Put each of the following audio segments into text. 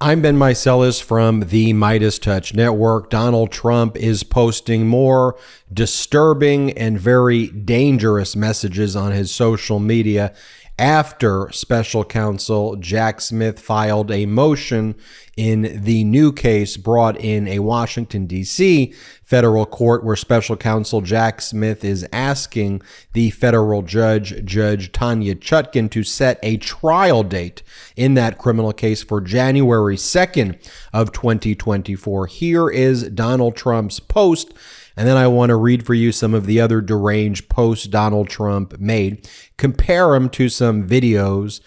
I'm Ben Meiselas from the MeidasTouch Network. Donald Trump is posting more disturbing and very dangerous messages on his social media after Special Counsel Jack Smith filed a motion in the new case brought in a Washington, D.C. federal court where Special Counsel Jack Smith is asking the federal judge, Judge Tanya Chutkan, to set a trial date in that criminal case for January 2nd of 2024. Here is Donald Trump's post. And then I want to read for you some of the other deranged posts Donald Trump made. Compare them to some videos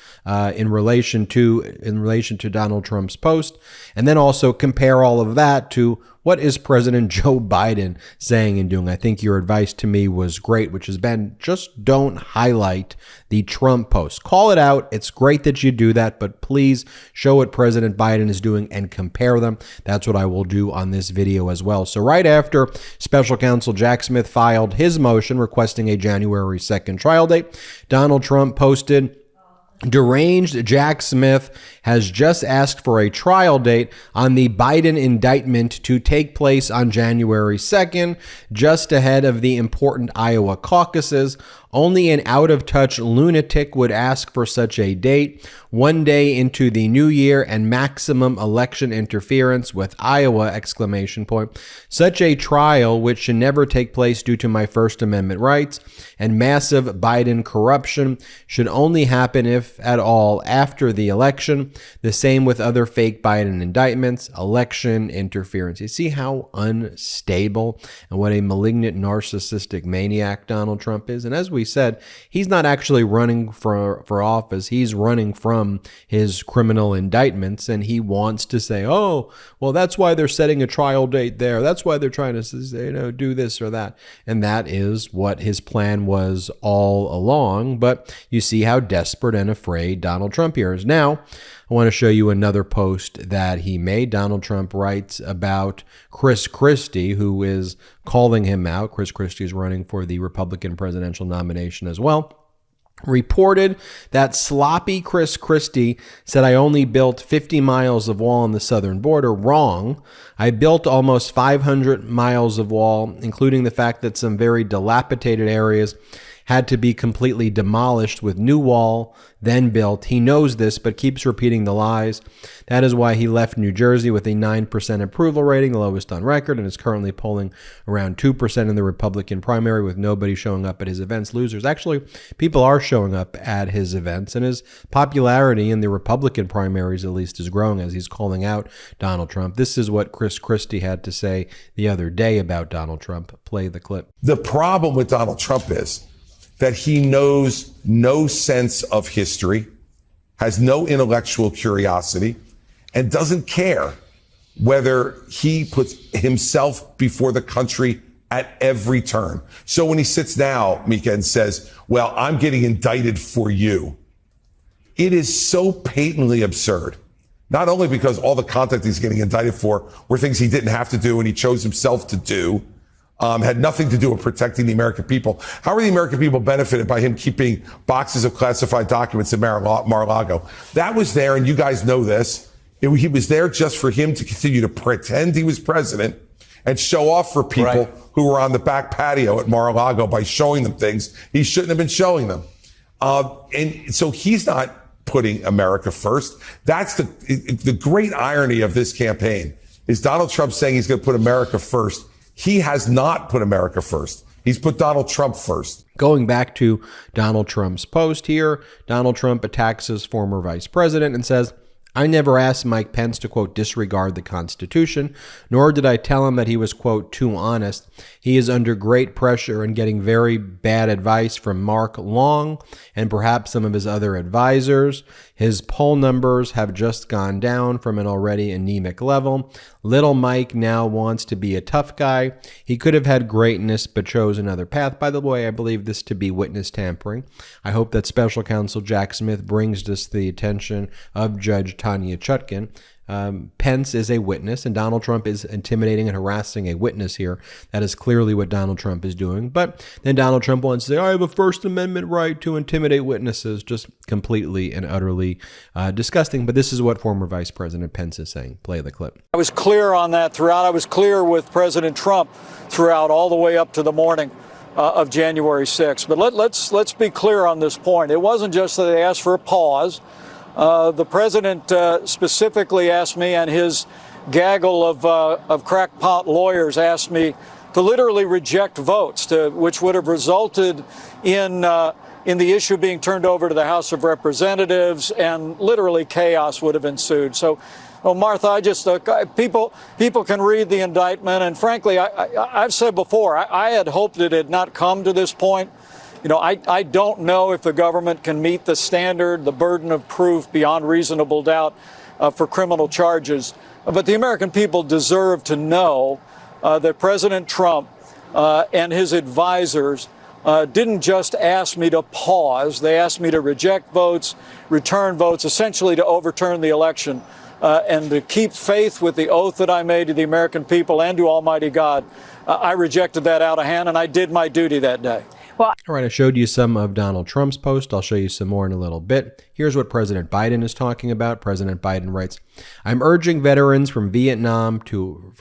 in relation to Donald Trump's post, and then also compare all of that to what is President Joe Biden saying and doing. I think your advice to me was great, which has been just don't highlight the Trump post. Call it out. It's great that you do that, but please show what President Biden is doing and compare them. That's what I will do on this video as well. So right after Special Counsel Jack Smith filed his motion requesting a January 2nd trial date, Donald Trump posted, "Deranged Jack Smith has just asked for a trial date on the Biden indictment to take place on January 2nd, just ahead of the important Iowa caucuses. Only an out-of-touch lunatic would ask for such a date, one day into the new year and maximum election interference with Iowa, ! Such a trial, which should never take place due to my First Amendment rights and massive Biden corruption, should only happen, if at all, after the election. The same with other fake Biden indictments, election interference." You see how unstable and what a malignant, narcissistic maniac Donald Trump is? And as we said, he's not actually running for office. He's running from his criminal indictments, and he wants to say, oh, well, that's why they're setting a trial date there. That's why they're trying to, do this or that. And that is what his plan was all along. But you see how desperate and afraid Donald Trump here is. Now, I want to show you another post that he made. Donald Trump writes about Christie, who is calling him out. Christie is running for the Republican presidential nomination as well. Reported that sloppy Christie said, "I only built 50 miles of wall on the southern border." Wrong. I built almost 500 miles of wall, including the fact that some very dilapidated areas had to be completely demolished with new wall, then built. He knows this, but keeps repeating the lies. That is why he left New Jersey with a 9% approval rating, the lowest on record, and is currently polling around 2% in the Republican primary with nobody showing up at his events. Losers. Actually, people are showing up at his events, and his popularity in the Republican primaries, at least, is growing as he's calling out Donald Trump. This is what Christie had to say the other day about Donald Trump. Play the clip. The problem with Donald Trump is that he knows no sense of history, has no intellectual curiosity, and doesn't care whether he puts himself before the country at every turn. So when he sits now, Mika, and says, well, I'm getting indicted for you, it is so patently absurd. Not only because all the content he's getting indicted for were things he didn't have to do and he chose himself to do, had nothing to do with protecting the American people. How are the American people benefited by him keeping boxes of classified documents in Mar-a-Lago? That was there, and you guys know this. He was there just for him to continue to pretend he was president and show off for people who were on the back patio at Mar-a-Lago by showing them things he shouldn't have been showing them. And so he's not putting America first. That's the great irony of this campaign is Donald Trump saying he's going to put America first. He has not put America first. He's put Donald Trump first. Going back to Donald Trump's post here, Donald Trump attacks his former vice president and says, "I never asked Mike Pence to, quote, disregard the Constitution, nor did I tell him that he was, quote, too honest. He is under great pressure and getting very bad advice from Mark Long and perhaps some of his other advisors. His poll numbers have just gone down from an already anemic level. Little Mike now wants to be a tough guy. He could have had greatness, but chose another path." By the way, I believe this to be witness tampering. I hope that Special Counsel Jack Smith brings this to the attention of Judge Tanya Chutkan. Pence is a witness, and Donald Trump is intimidating and harassing a witness here. That is clearly what Donald Trump is doing. But then Donald Trump wants to say, I have a First Amendment right to intimidate witnesses. Just completely and utterly disgusting. But this is what former Vice President Pence is saying. Play the clip. I was clear on that throughout. I was clear with President Trump throughout, all the way up to the morning of January 6th. But let's be clear on this point. It wasn't just that they asked for a pause. The president specifically asked me, and his gaggle of crackpot lawyers asked me to literally reject votes, which would have resulted in the issue being turned over to the House of Representatives, and literally chaos would have ensued. So, well, Martha, I just people can read the indictment, and frankly, I've said before, I had hoped it had not come to this point. You know, I don't know if the government can meet the standard, the burden of proof beyond reasonable doubt for criminal charges. But the American people deserve to know that President Trump and his advisors didn't just ask me to pause. They asked me to reject votes, return votes, essentially to overturn the election and to keep faith with the oath that I made to the American people and to Almighty God. I rejected that out of hand, and I did my duty that day. All right, I showed you some of Donald Trump's post. I'll show you some more in a little bit. Here's what President Biden is talking about. President Biden writes, I'm urging veterans from Vietnam to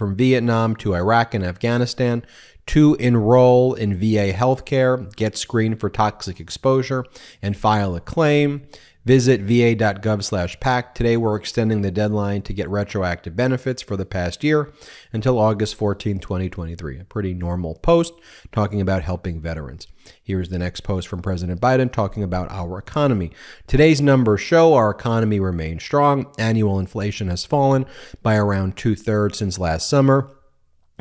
Iraq and Afghanistan to enroll in VA healthcare, get screened for toxic exposure, and file a claim. Visit va.gov/PAC. Today, we're extending the deadline to get retroactive benefits for the past year until August 14, 2023. A pretty normal post talking about helping veterans. Here's the next post from President Biden talking about our economy. Today's numbers show our economy remains strong. Annual inflation has fallen by around 2/3 since last summer,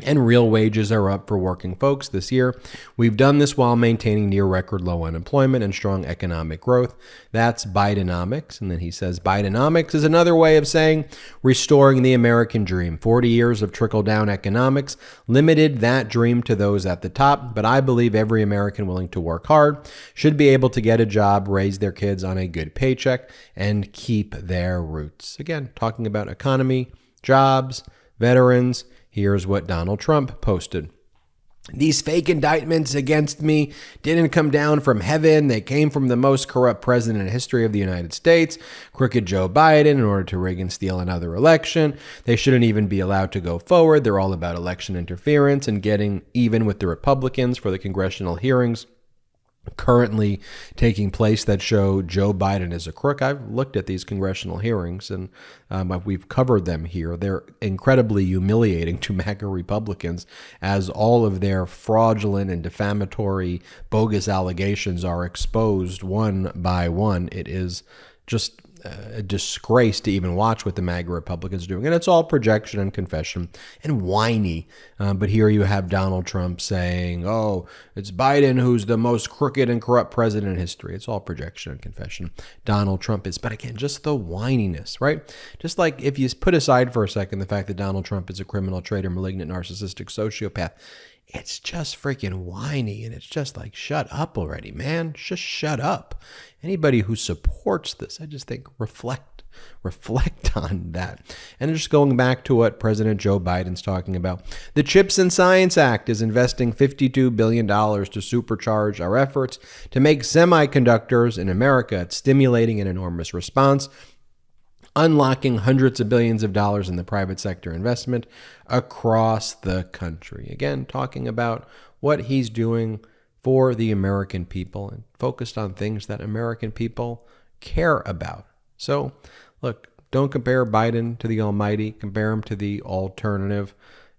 and real wages are up for working folks this year. We've done this while maintaining near record low unemployment and strong economic growth. That's Bidenomics. And then he says Bidenomics is another way of saying restoring the American dream. 40 years of trickle-down economics limited that dream to those at the top, but I believe every American willing to work hard should be able to get a job, raise their kids on a good paycheck, and keep their roots. Again, talking about economy, jobs, veterans. Here's what Donald Trump posted. These fake indictments against me didn't come down from heaven. They came from the most corrupt president in history of the United States, crooked Joe Biden, in order to rig and steal another election. They shouldn't even be allowed to go forward. They're all about election interference and getting even with the Republicans for the congressional hearings currently taking place that show Joe Biden is a crook. I've looked at these congressional hearings, and we've covered them here. They're incredibly humiliating to MAGA Republicans, as all of their fraudulent and defamatory, bogus allegations are exposed one by one. It is just a disgrace to even watch what the MAGA Republicans are doing. And it's all projection and confession and whiny. But here you have Donald Trump saying, oh, it's Biden who's the most crooked and corrupt president in history. It's all projection and confession. Donald Trump is. But again, just the whininess, right? Just like if you put aside for a second the fact that Donald Trump is a criminal, traitor, malignant, narcissistic sociopath, it's just freaking whiny, and it's just like, shut up already, man. Just shut up. Anybody who supports this, I just think reflect on that. And just going back to what President Joe Biden's talking about, the CHIPS and Science Act is investing $52 billion to supercharge our efforts to make semiconductors in America. It's stimulating an enormous response, unlocking hundreds of billions of dollars in the private sector investment across the country. Again, talking about what he's doing for the American people and focused on things that American people care about. So, look, don't compare Biden to the almighty, compare him to the alternative.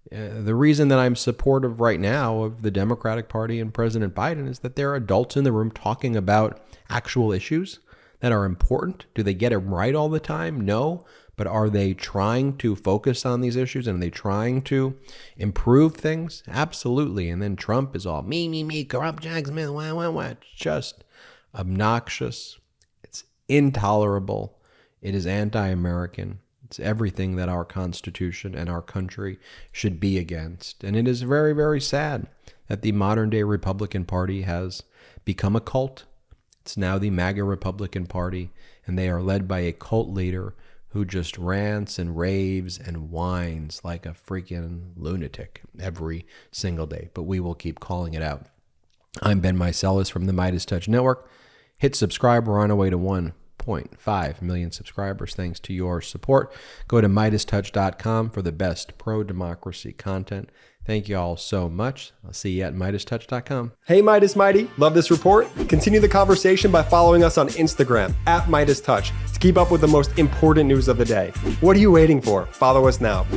The reason that I'm supportive right now of the Democratic Party and President Biden is that there are adults in the room talking about actual issues that are important. Do they get it right all the time? No. But are they trying to focus on these issues, and are they trying to improve things? Absolutely. And then Trump is all me, corrupt Jack Smith, wah. It's just obnoxious. It's intolerable. It is anti-American. It's everything that our Constitution and our country should be against. And it is very, very sad that the modern day Republican Party has become a cult. It's now the MAGA Republican Party, and they are led by a cult leader who just rants and raves and whines like a freaking lunatic every single day. But we will keep calling it out. I'm Ben Meiselas from the MeidasTouch Network. Hit subscribe. We're on our way to 1.5 million subscribers thanks to your support. Go to MeidasTouch.com for the best pro-democracy content. Thank you all so much. I'll see you at MeidasTouch.com. Hey, Meidas Mighty. Love this report? Continue the conversation by following us on Instagram at MeidasTouch to keep up with the most important news of the day. What are you waiting for? Follow us now.